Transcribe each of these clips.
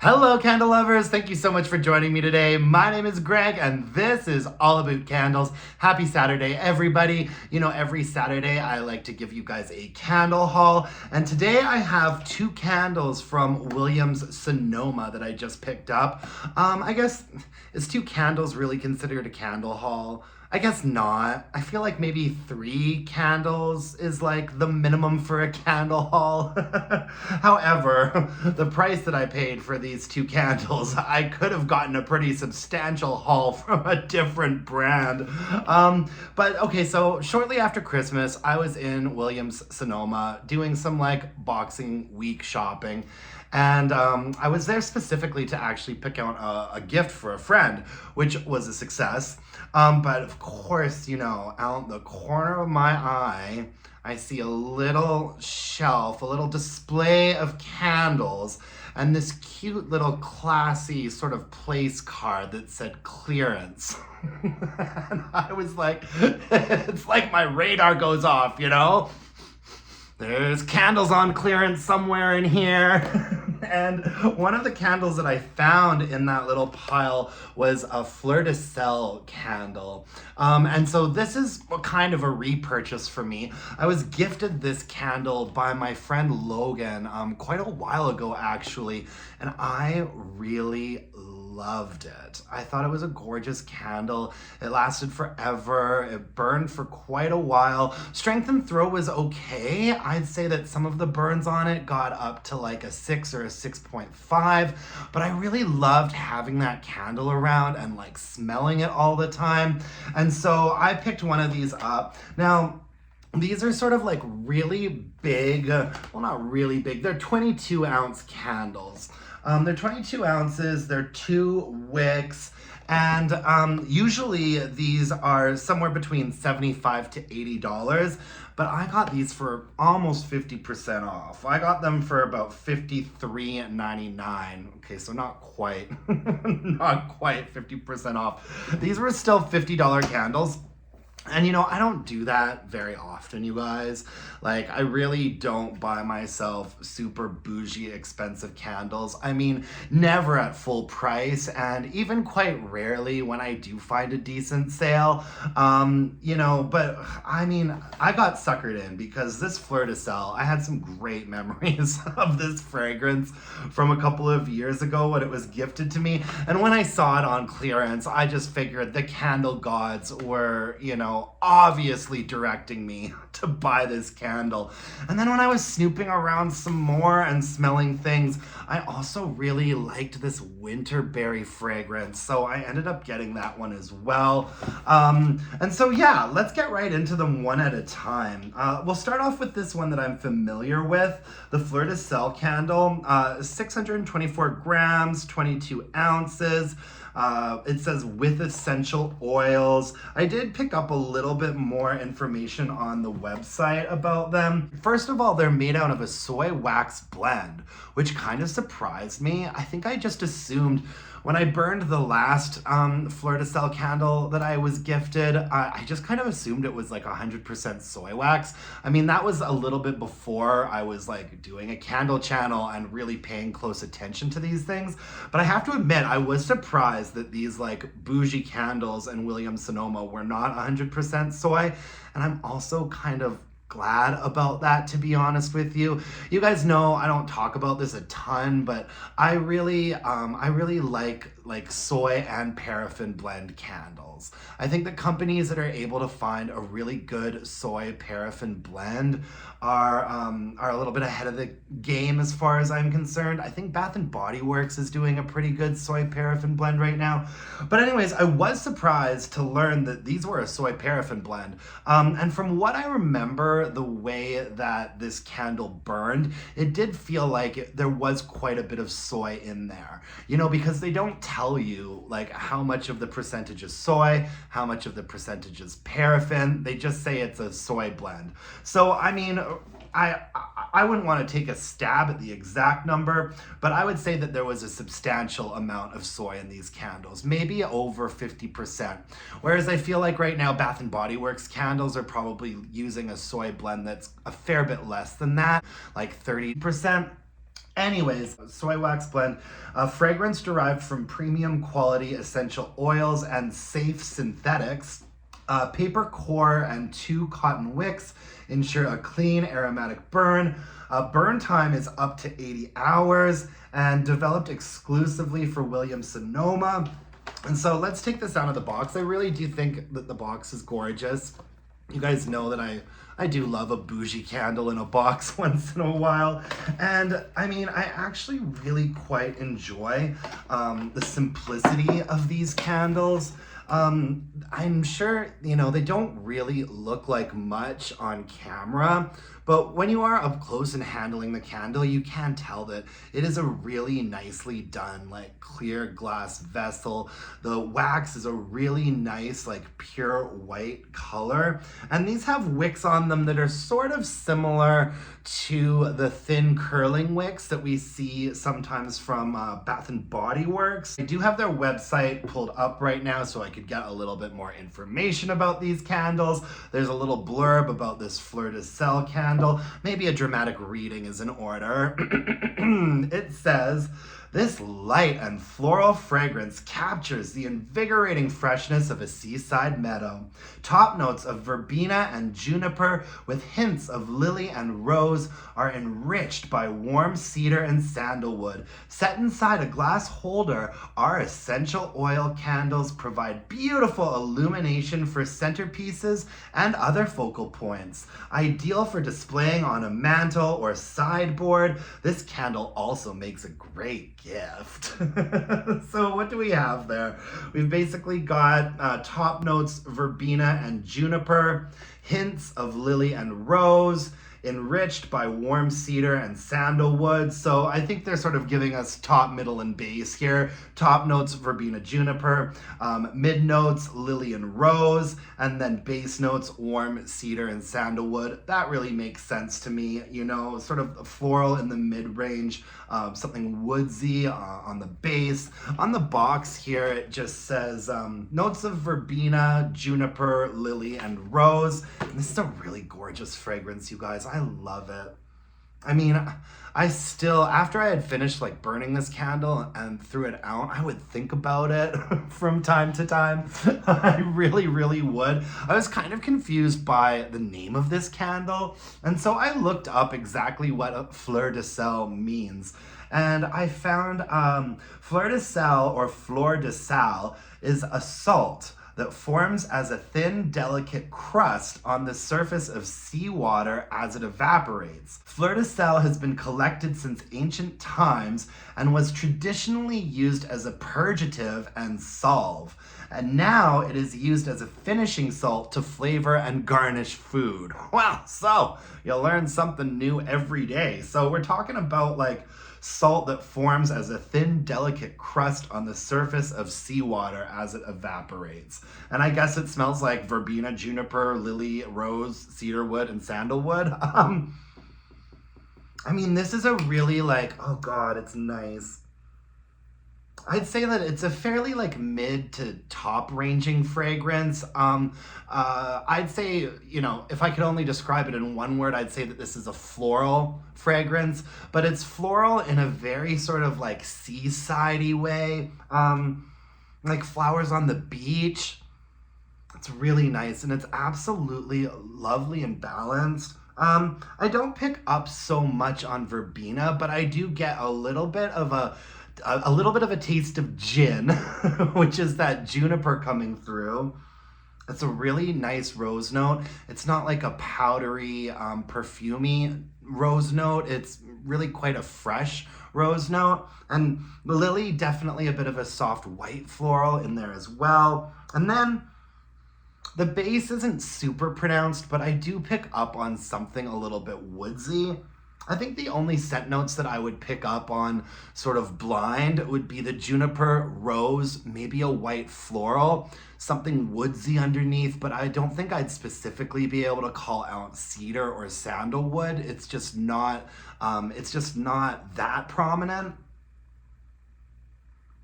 Hello, candle lovers. Thank you so much for joining me today. My name is Greg, and this is All About Candles. Happy Saturday, everybody. You know, every Saturday I like to give you guys a candle haul, and today I have two candles from Williams Sonoma that I just picked up. I guess, is two candles really considered a candle haul? I guess not. I feel like maybe 3 candles is like the minimum for a candle haul. However, the price that I paid for these 2 candles, I could have gotten a pretty substantial haul from a different brand. But okay, so shortly after Christmas, I was in Williams Sonoma doing some like Boxing Week shopping. And I was there specifically to actually pick out a gift for a friend, which was a success. But of course, you know, out the corner of my eye, I see a little shelf, a little display of candles, and this cute little classy sort of place card that said clearance. And I was like, it's like my radar goes off, you know? There's candles on clearance somewhere in here. And one of the candles that I found in that little pile was a Fleur de Sel candle. And so this is kind of a repurchase for me. I was gifted this candle by my friend Logan quite a while ago, actually, and I really loved it. I thought it was a gorgeous candle. It lasted forever. It burned for quite a while. Strength and throw was okay. I'd say that some of the burns on it got up to like a 6 or a 6.5, but I really loved having that candle around and like smelling it all the time. And so I picked one of these up. Now, these are sort of like really big, well, not really big, they're 22 ounce candles. They're 22 ounces, they're 2 wicks, and usually these are somewhere between $75 to $80, but I got these for almost 50% off. I got them for about $53.99. Okay, so not quite, not quite 50% off. These were still $50 candles. And you know, I don't do that very often, you guys. Like, I really don't buy myself super bougie expensive candles. I mean, never at full price, and even quite rarely when I do find a decent sale. You know, but I mean, I got suckered in because this Fleur de Sel, I had some great memories of this fragrance from a couple of years ago when it was gifted to me. And when I saw it on clearance, I just figured the candle gods were, you know, obviously directing me to buy this candle. And then when I was snooping around some more and smelling things, I also really liked this winterberry fragrance, so I ended up getting that one as well. And so yeah, let's get right into them one at a time. We'll start off with this one that I'm familiar with, the Fleur de Sel candle, 624 grams, 22 ounces. It says with essential oils. I did pick up a little bit more information on the website about them. First of all, they're made out of a soy wax blend, which kind of surprised me. I think I just assumed when I burned the last Fleur de Sel candle that I was gifted, I just kind of assumed it was like 100% soy wax. I mean, that was a little bit before I was like doing a candle channel and really paying close attention to these things. But I have to admit, I was surprised that these like bougie candles in Williams Sonoma were not 100% soy. And I'm also kind of glad about that, to be honest with you. You guys know I don't talk about this a ton, but I really like soy and paraffin blend candles. I think the companies that are able to find a really good soy paraffin blend are a little bit ahead of the game as far as I'm concerned. I think Bath and Body Works is doing a pretty good soy paraffin blend right now. But anyways, I was surprised to learn that these were a soy paraffin blend. And from what I remember, the way that this candle burned, it did feel like there was quite a bit of soy in there. You know, because they don't tell you like how much of the percentage is soy, how much of the percentage is paraffin. They just say it's a soy blend. So I mean, I wouldn't want to take a stab at the exact number, but I would say that there was a substantial amount of soy in these candles, maybe over 50%. Whereas I feel like right now Bath and Body Works candles are probably using a soy blend that's a fair bit less than that, like 30%. Anyways, soy wax blend, a fragrance derived from premium quality essential oils and safe synthetics. Paper core and 2 cotton wicks ensure a clean aromatic burn. Burn time is up to 80 hours and developed exclusively for Williams Sonoma. And so let's take this out of the box. I really do think that the box is gorgeous. You guys know that I do love a bougie candle in a box once in a while. And I mean, I actually really quite enjoy the simplicity of these candles. I'm sure, you know, they don't really look like much on camera, but when you are up close and handling the candle, you can tell that it is a really nicely done, like clear glass vessel. The wax is a really nice, like pure white color. And these have wicks on them that are sort of similar to the thin curling wicks that we see sometimes from Bath and Body Works. I do have their website pulled up right now so I could get a little bit more information about these candles. There's a little blurb about this Fleur de Sel candle. Maybe a dramatic reading is in order. It says, this light and floral fragrance captures the invigorating freshness of a seaside meadow. Top notes of verbena and juniper with hints of lily and rose are enriched by warm cedar and sandalwood. Set inside a glass holder, our essential oil candles provide beautiful illumination for centerpieces and other focal points. Ideal for displaying on a mantle or sideboard, this candle also makes a great gift. So what do we have there? We've basically got top notes verbena and juniper, hints of lily and rose, enriched by warm cedar and sandalwood. So I think they're sort of giving us top, middle, and base here. Top notes, verbena, juniper, mid notes, lily and rose, and then base notes, warm cedar and sandalwood. That really makes sense to me, you know, sort of floral in the mid-range, something woodsy on the base. On the box here, it just says notes of verbena, juniper, lily, and rose. And this is a really gorgeous fragrance, you guys. I love it. I mean, I still, after I had finished like burning this candle and threw it out, I would think about it from time to time. I really, really would. I was kind of confused by the name of this candle. And so I looked up exactly what a Fleur de Sel means. And I found Fleur de Sel or Fleur de Sal is a salt that forms as a thin, delicate crust on the surface of seawater as it evaporates. Fleur de Sel has been collected since ancient times and was traditionally used as a purgative and salve. And now it is used as a finishing salt to flavor and garnish food. Wow, so you learn something new every day. So we're talking about like salt that forms as a thin, delicate crust on the surface of seawater as it evaporates. And I guess it smells like verbena, juniper, lily, rose, cedarwood, and sandalwood. I mean, this is a really like, oh God, it's nice. I'd say that it's a fairly like mid to top ranging fragrance. I'd say, you know, if I could only describe it in one word, I'd say that this is a floral fragrance, but it's floral in a very sort of like seaside-y way, like flowers on the beach. It's really nice and it's absolutely lovely and balanced. I don't pick up so much on verbena, but I do get a little bit of a taste of gin, which is that juniper coming through. It's a really nice rose note. It's not like a powdery, perfumey rose note. It's really quite a fresh rose note. And the lily, definitely a bit of a soft white floral in there as well. And then the base isn't super pronounced, but I do pick up on something a little bit woodsy. I think the only scent notes that I would pick up on sort of blind would be the juniper, rose, maybe a white floral, something woodsy underneath, but I don't think I'd specifically be able to call out cedar or sandalwood. It's just not that prominent.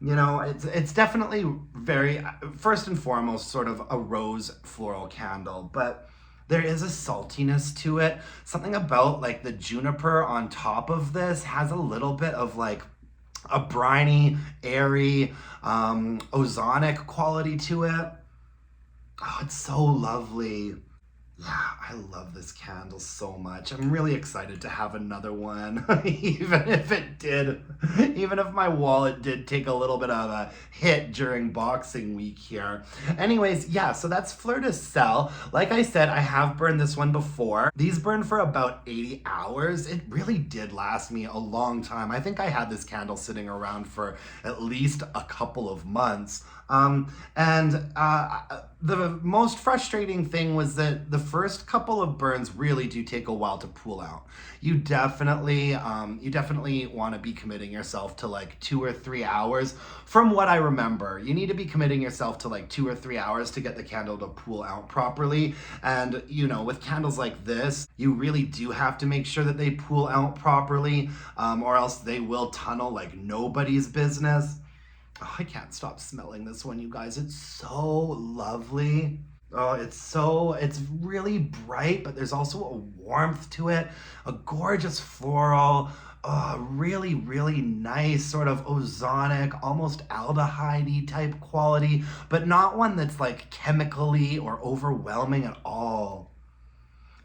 You know, it's definitely very, first and foremost, sort of a rose floral candle, but There is a saltiness to it. Something about like the juniper on top of this has a little bit of like a briny, airy, ozonic quality to it. Oh, it's so lovely. Yeah, I love this candle so much. I'm really excited to have another one, even if my wallet did take a little bit of a hit during Boxing Week here. Anyways, yeah, so that's Fleur de Sel. Like I said, I have burned this one before. These burn for about 80 hours. It really did last me a long time. I think I had this candle sitting around for at least a couple of months. The most frustrating thing was that the first couple of burns really do take a while to pool out. You definitely want to be committing yourself to like 2 or 3 hours. From what I remember, you need to be committing yourself to like 2 or 3 hours to get the candle to pool out properly. And you know, with candles like this, you really do have to make sure that they pool out properly, or else they will tunnel like nobody's business. Oh, I can't stop smelling this one, you guys. It's so lovely. Oh, it's really bright, but there's also a warmth to it, a gorgeous floral, really, really nice sort of ozonic, almost aldehyde-y type quality, but not one that's like chemically or overwhelming at all.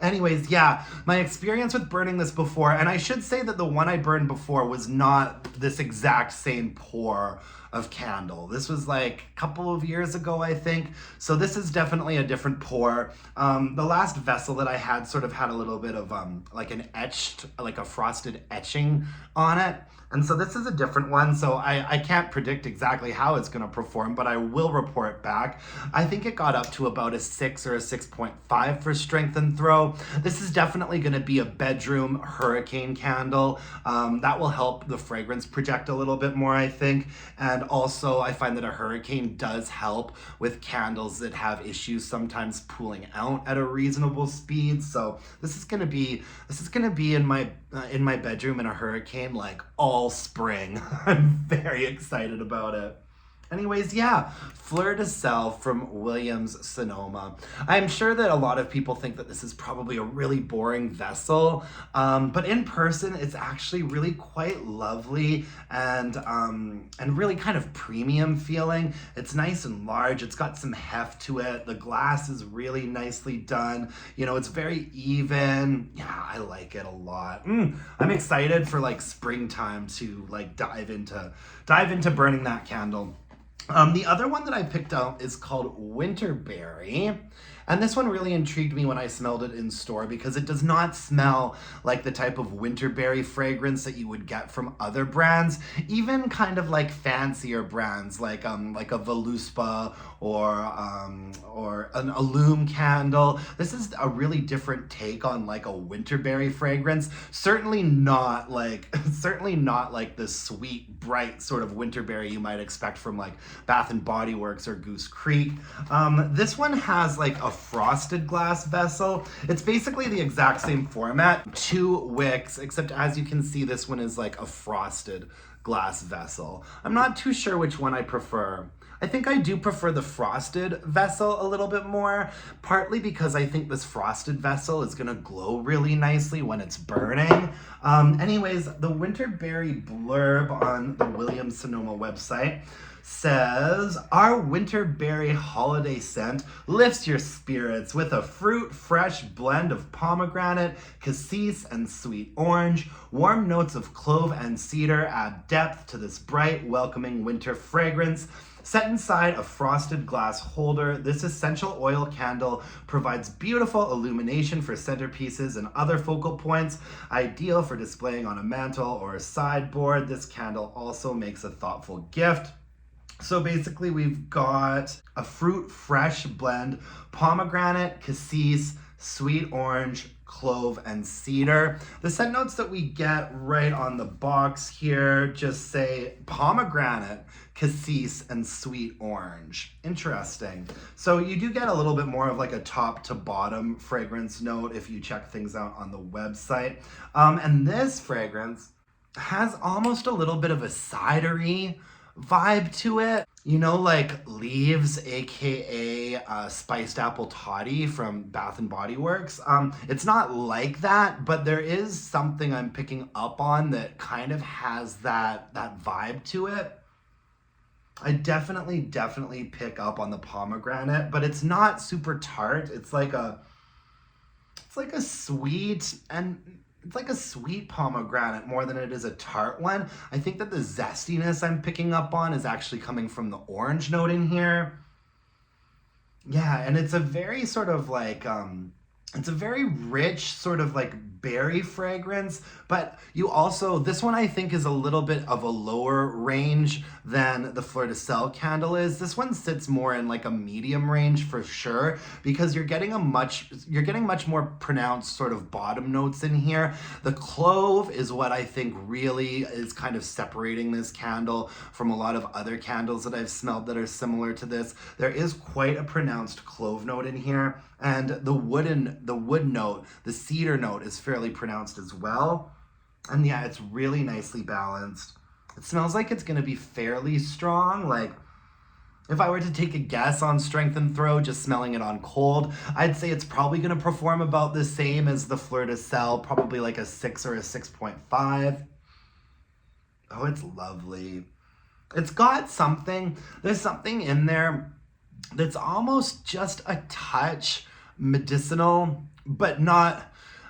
Anyways, yeah, my experience with burning this before, and I should say that the one I burned before was not this exact same pour of candle. This was like a couple of years ago, I think. So this is definitely a different pour. The last vessel that I had sort of had a little bit of like an etched, like a frosted etching on it. And so this is a different one, so I can't predict exactly how it's gonna perform, but I will report back. I think it got up to about a 6 or a 6.5 for strength and throw. This is definitely gonna be a bedroom hurricane candle. That will help the fragrance project a little bit more, I think. And also, I find that a hurricane does help with candles that have issues sometimes pooling out at a reasonable speed. So this is gonna be in my bedroom in a hurricane like all spring. I'm very excited about it. Anyways, yeah, Fleur de Sel from Williams Sonoma. I'm sure that a lot of people think that this is probably a really boring vessel, but in person, it's actually really quite lovely and really kind of premium feeling. It's nice and large. It's got some heft to it. The glass is really nicely done. You know, it's very even. Yeah, I like it a lot. I'm excited for like springtime to like dive into burning that candle. The other one that I picked out is called Winterberry. And this one really intrigued me when I smelled it in store because it does not smell like the type of winterberry fragrance that you would get from other brands, even kind of like fancier brands like a Voluspa or an Illume candle. This is a really different take on like a winterberry fragrance. Certainly not like the sweet, bright sort of winterberry you might expect from like Bath and Body Works or Goose Creek. This one has like a frosted glass vessel. It's basically the exact same format, 2 wicks, except as you can see, this one is like a frosted glass vessel. I'm not too sure which one I prefer. I think I do prefer the frosted vessel a little bit more, partly because I think this frosted vessel is gonna glow really nicely when it's burning. Anyways, the Winterberry blurb on the Williams Sonoma website says, our Winterberry holiday scent lifts your spirits with a fruit fresh blend of pomegranate, cassis, and sweet orange. Warm notes of clove and cedar add depth to this bright, welcoming winter fragrance. Set inside a frosted glass holder, this essential oil candle provides beautiful illumination for centerpieces and other focal points. Ideal for displaying on a mantle or a sideboard, this candle also makes a thoughtful gift. So basically we've got a fruit fresh blend, pomegranate, cassis, sweet orange, clove, and cedar. The scent notes that we get right on the box here just say pomegranate, cassis, and sweet orange. Interesting. So you do get a little bit more of like a top to bottom fragrance note if you check things out on the website. And this fragrance has almost a little bit of a cidery vibe to it. You know, like Leaves, aka Spiced Apple Toddy from Bath and Body Works. It's not like that, but there is something I'm picking up on that kind of has that vibe to it. I definitely pick up on the pomegranate, but it's not super tart. It's like a sweet and it's like a sweet pomegranate more than it is a tart one. I think that the zestiness I'm picking up on is actually coming from the orange note in here. Yeah, and it's a very sort of like it's a very rich sort of like berry fragrance, but you also, this one I think is a little bit of a lower range than the Fleur de Sel candle is. This one sits more in like a medium range for sure, because you're getting much more pronounced sort of bottom notes in here. The clove is what I think really is kind of separating this candle from a lot of other candles that I've smelled that are similar to this. There is quite a pronounced clove note in here, and the wood note, the cedar note is fairly pronounced as well. And yeah, it's really nicely balanced. It smells like it's gonna be fairly strong. Like, if I were to take a guess on strength and throw, just smelling it on cold, I'd say it's probably gonna perform about the same as the Fleur de Sel, probably like a 6 or a 6.5. Oh, it's lovely. It's got something, there's something in there that's almost just a touch medicinal, but not,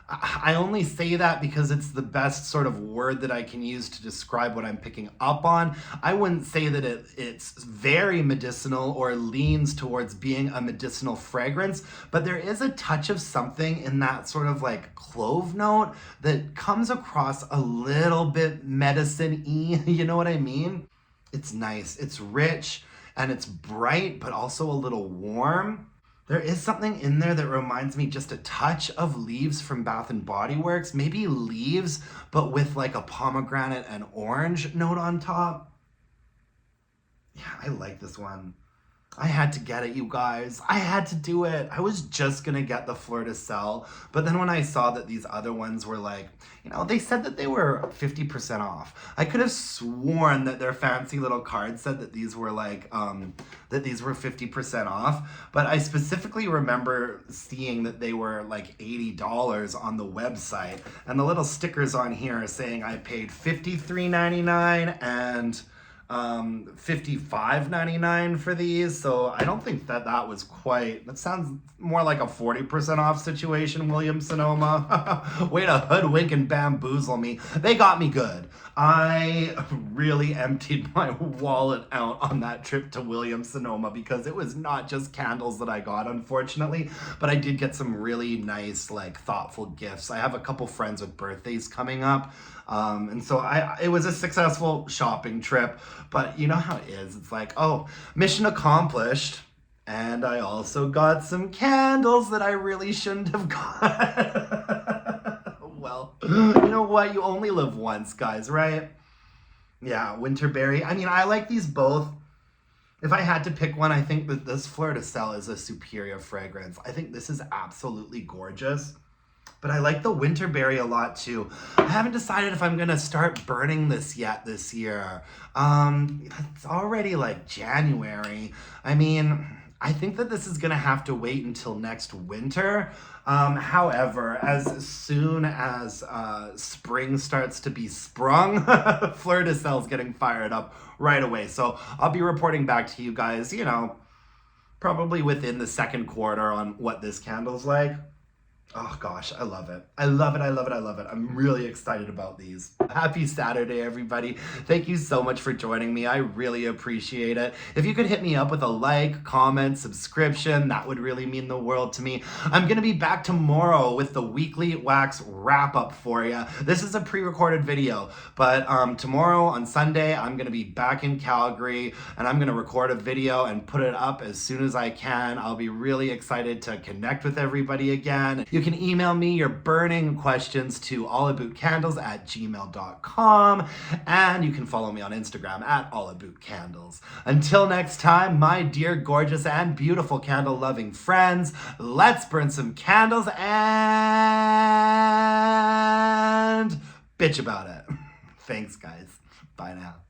I only say that because it's the best sort of word that I can use to describe what I'm picking up on. I wouldn't say that it's very medicinal or leans towards being a medicinal fragrance, but there is a touch of something in that sort of like clove note that comes across a little bit medicine-y, you know what I mean? It's nice, it's rich, and it's bright, but also a little warm. There is something in there that reminds me just a touch of Leaves from Bath and Body Works. Maybe Leaves, but with like a pomegranate and orange note on top. Yeah, I like this one. I had to get it, you guys. I had to do it. I was just gonna get the Fleur de Sel, but then when I saw that these other ones were like, you know, they said that they were 50% off. I could have sworn that their fancy little card said that these were like, that these were 50% off, but I specifically remember seeing that they were like $80 on the website, and the little stickers on here are saying I paid $53.99 and $55.99 for these, so I don't think that was quite, that sounds more like a 40% off situation, William Sonoma. Way to hoodwink and bamboozle me. They got me good. I really emptied my wallet out on that trip to William Sonoma because it was not just candles that I got, unfortunately, but I did get some really nice, like, thoughtful gifts. I have a couple friends with birthdays coming up, and so it was a successful shopping trip, but you know how it is. It's like, oh, mission accomplished. And I also got some candles that I really shouldn't have got. Well, you know what? You only live once, guys, right? Yeah, Winterberry. I mean, I like these both. If I had to pick one, I think that this Fleur de Sel is a superior fragrance. I think this is absolutely gorgeous. But I like the Winterberry a lot too. I haven't decided if I'm gonna start burning this yet this year. It's already like January. I mean, I think that this is gonna have to wait until next winter. However, as soon as spring starts to be sprung, Fleur de Sel's getting fired up right away. So I'll be reporting back to you guys, you know, probably within the second quarter on what this candle's like. Oh gosh, I love it. I love it, I love it, I love it. I'm really excited about these. Happy Saturday, everybody. Thank you so much for joining me. I really appreciate it. If you could hit me up with a like, comment, subscription, that would really mean the world to me. I'm gonna be back tomorrow with the weekly wax wrap up for you. This is a pre-recorded video, but tomorrow on Sunday, I'm gonna be back in Calgary and I'm gonna record a video and put it up as soon as I can. I'll be really excited to connect with everybody again. You can email me your burning questions to allabootcandles@gmail.com, and you can follow me on Instagram at allabootcandles. Until next time, my dear, gorgeous, and beautiful candle-loving friends, let's burn some candles and bitch about it. Thanks, guys. Bye now.